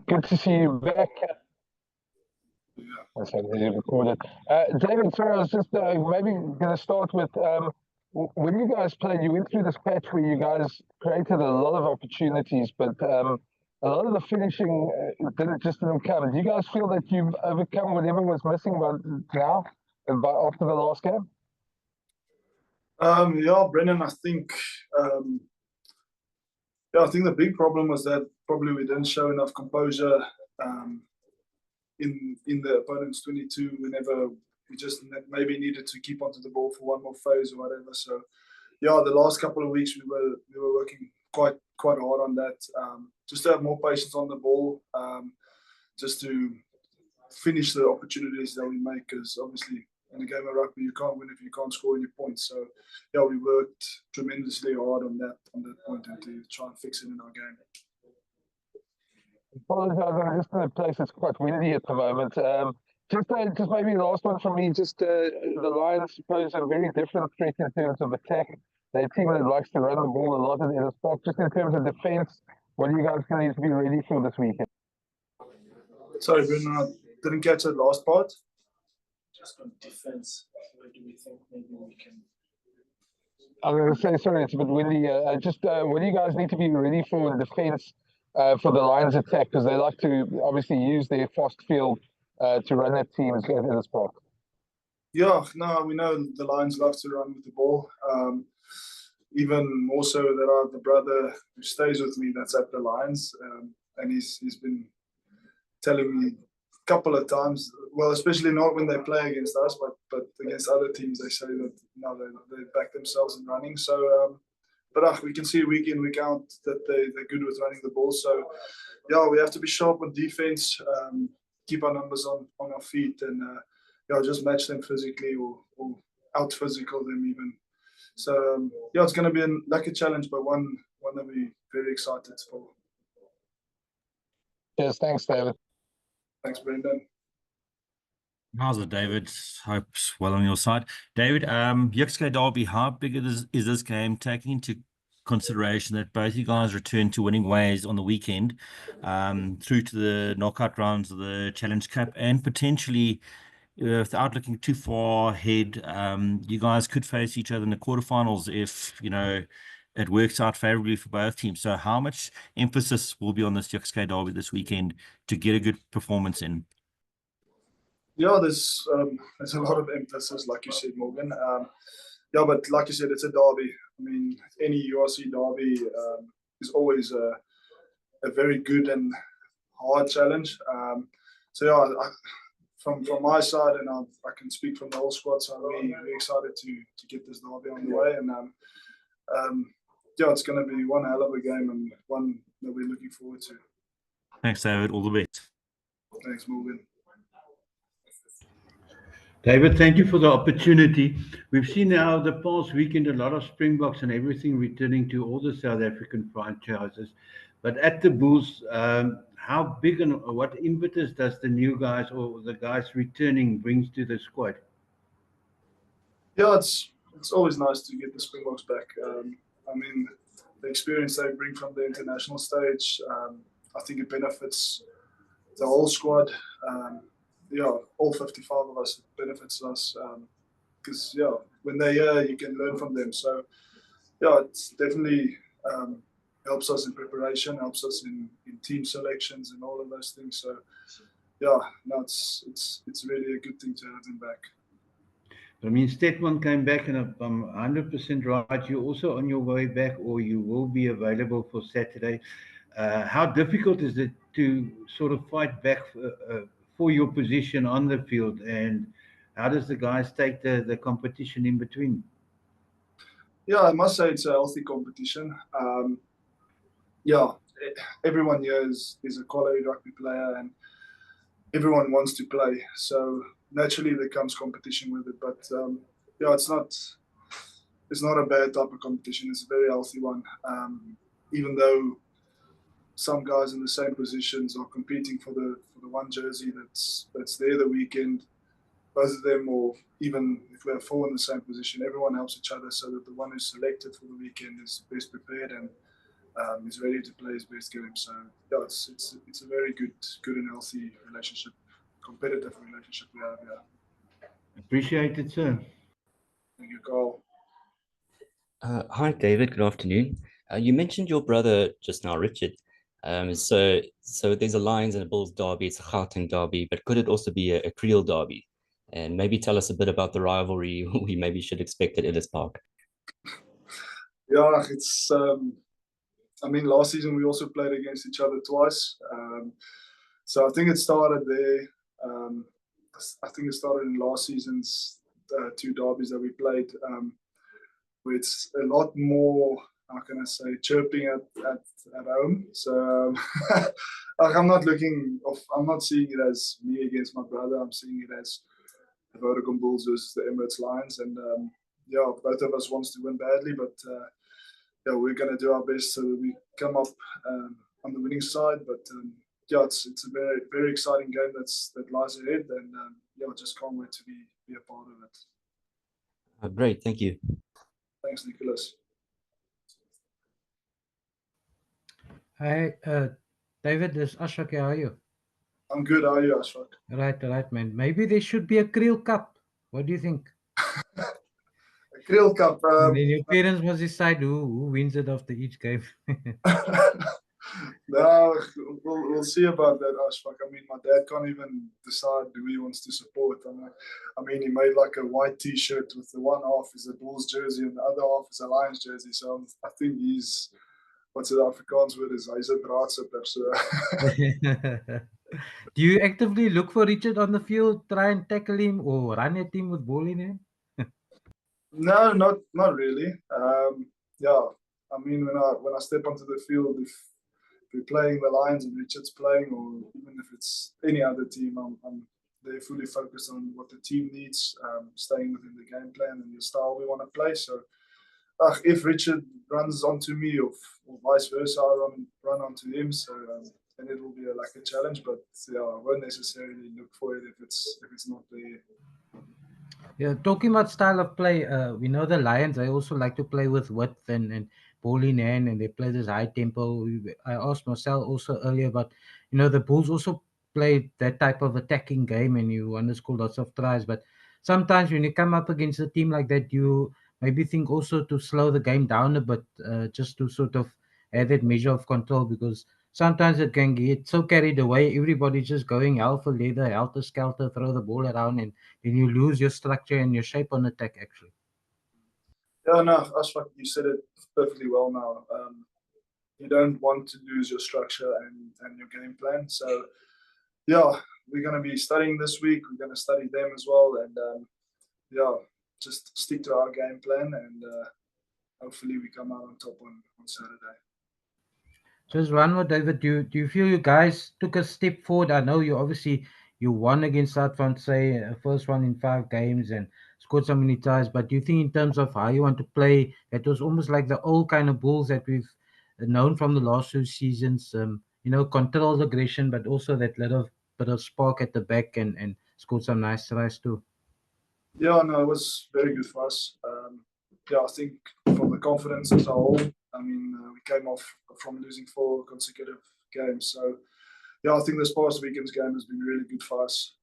Good to see you back. I said they recorded. David, sorry, I was just maybe going to start with when you guys played, you went through this patch where you guys created a lot of opportunities, but a lot of the finishing didn't come. Do you guys feel that you've overcome whatever was missing by now, after the last game? Yeah, Brendan, I think I think the big problem was that probably we didn't show enough composure in the opponent's 22 whenever we just maybe needed to keep onto the ball for one more phase or whatever. So yeah, the last couple of weeks we were working quite hard on that, just to have more patience on the ball, just to finish the opportunities that we make, because obviously in a game of rugby you can't win if you can't score any points. So yeah, we worked tremendously hard on that point and to try and fix it in our game. Apologize, I'm just in a place that's quite windy at the moment. Just maybe the last one from me. Just the Lions pose a very different threat in terms of attack. They're a team that likes to run the ball a lot in the spot. Just in terms of defense, what are you guys going to need to be ready for this weekend? Sorry, Bruno, I didn't catch that last part. Just on defense, where do we think maybe we can? I'm going to say, sorry, it's a bit windy. What do you guys need to be ready for in defense for the Lions attack? Because they like to obviously use their fast field to run their teams in the spot. Yeah, no, we know the Lions love to run with the ball. Even more so that I have a brother who stays with me that's at the Lions, and he's been telling me a couple of times, well, especially not when they play against us, but against other teams, they say that they back themselves in running. So, but we can see week in, week out that they're good with running the ball. So, yeah, we have to be sharp on defense, keep our numbers on our feet, and just match them physically or out physical them even. So it's going to be a challenge, but one that we're very excited for. Yes, thanks, David. Thanks, Brendan. How's it, David? Hope's well on your side. David, Yuxke Derby, how big is this game, taking into consideration that both you guys returned to winning ways on the weekend, through to the knockout rounds of the Challenge Cup, and potentially, without looking too far ahead, you guys could face each other in the quarterfinals if, it works out favorably for both teams. So how much emphasis will be on this Yuxke Derby this weekend to get a good performance in? Yeah, there's a lot of emphasis, like you said, Morgan. But like you said, it's a derby. I mean, any URC derby is always a very good and hard challenge. From my side, and I can speak from the whole squad, so we're excited to get this derby on the way. And it's going to be one hell of a game and one that we're looking forward to. Thanks, David. All the best. Thanks, Morgan. David, thank you for the opportunity. We've seen now the past weekend a lot of Springboks and everything returning to all the South African franchises. But at the Bulls, how big and what impetus does the new guys or the guys returning brings to the squad? Yeah, it's always nice to get the Springboks back. I mean, the experience they bring from the international stage, I think it benefits the whole squad. All 55 of us, it benefits us because when they're here, you can learn from them. So it's definitely helps us in preparation, helps us in team selections and all of those things. So it's really a good thing to have them back. I mean, Stetman came back, and if I'm 100% right, you're also on your way back, or you will be available for Saturday. How difficult is it to sort of fight back for your position on the field, and how does the guys take the competition in between? Yeah, I must say it's a healthy competition. Everyone here is a quality rugby player, and everyone wants to play. So naturally there comes competition with it, but it's not a bad type of competition. It's a very healthy one. Even though some guys in the same positions are competing for the one jersey that's there the weekend, both of them, or even if we have four in the same position, everyone helps each other so that the one who's selected for the weekend is best prepared. And He's ready to play his best game. So yeah, it's a very good and healthy relationship, competitive relationship we have. Yeah. Appreciate it, sir. Thank you, Carl. Hi, David. Good afternoon. You mentioned your brother just now, Richard. So there's a Lions and a Bulls derby. It's a Gauteng derby, but could it also be a Kriel derby? And maybe tell us a bit about the rivalry we maybe should expect at Ellis Park. Yeah, it's. I mean, last season we also played against each other twice. So I think it started there. I think it started in last season's 2 derbies that we played. Where it's a lot more, how can I say, chirping at home. So I'm not seeing it as me against my brother. I'm seeing it as the Vodacom Bulls versus the Emirates Lions. And yeah, both of us wants to win badly, but yeah, we're going to do our best so that we come up on the winning side. But yeah, it's a very, very exciting game that lies ahead. And yeah, just can't wait to be a part of it. Great, thank you. Thanks, Nicholas. Hi, David, this is Ashok. How are you? I'm good. How are you, Ashok? Right, man. Maybe there should be a Kriel Cup. What do you think? A Kriel Cup. And then your parents must decide who wins it after each game. No, we'll see about that, Ashfaq. I mean, my dad can't even decide who he wants to support. I mean, he made like a white T-shirt with the one half is a Bulls jersey and the other half is a Lions jersey. So I think he's, what's the Afrikaans word is, he's a draadsitter. So. Do you actively look for Richard on the field, try and tackle him, or run at him with ball in hand? No, not really. Yeah, I mean, when I step onto the field, if we're playing the Lions and Richard's playing, or even if it's any other team, I'm they're fully focused on what the team needs, staying within the game plan and the style we want to play. So if Richard runs onto me or vice versa, I run onto him. So then it will be like a challenge, but yeah, I won't necessarily look for it if it's not there. Yeah, talking about style of play, we know the Lions, they also like to play with width and ball in hand, and they play this high tempo. I asked Marcel also earlier, but the Bulls also play that type of attacking game, and you want to score lots of tries. But sometimes when you come up against a team like that, you maybe think also to slow the game down a bit, just to sort of have that measure of control, because sometimes it can get so carried away. Everybody's just going hell for leather, helter skelter, throw the ball around, and then you lose your structure and your shape on attack, actually. Yeah, no, Ashfaq, you said it perfectly well now. You don't want to lose your structure and your game plan. So, yeah, we're going to be studying this week. We're going to study them as well. And, yeah, just stick to our game plan and hopefully we come out on top on Saturday. Just one more, David. Do you feel you guys took a step forward? I know you won against South Francais, first one in 5 games and scored so many tries. But do you think in terms of how you want to play, it was almost like the old kind of Bulls that we've known from the last 2 seasons? Controlled aggression, but also that little bit of spark at the back and scored some nice tries too. Yeah, no, it was very good for us. Yeah, I think from the confidence as a whole, I mean, we came off from losing 4 consecutive games. So, yeah, I think this past weekend's game has been really good for us.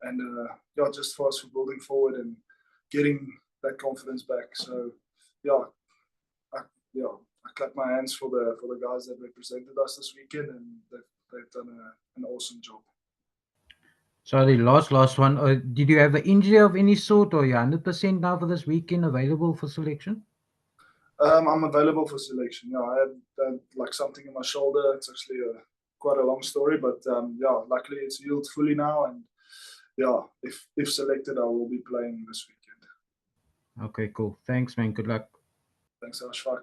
And yeah, just for us for building forward and getting that confidence back. So, yeah, I clap my hands for the guys that represented us this weekend, and they've done an awesome job. Sorry, last one. Did you have an injury of any sort, or are you 100% now for this weekend available for selection? I'm available for selection. Yeah, I had like something in my shoulder. It's actually quite a long story, but yeah, luckily it's healed fully now. And yeah, if selected, I will be playing this weekend. Okay, cool. Thanks, man. Good luck. Thanks, Ashfaq.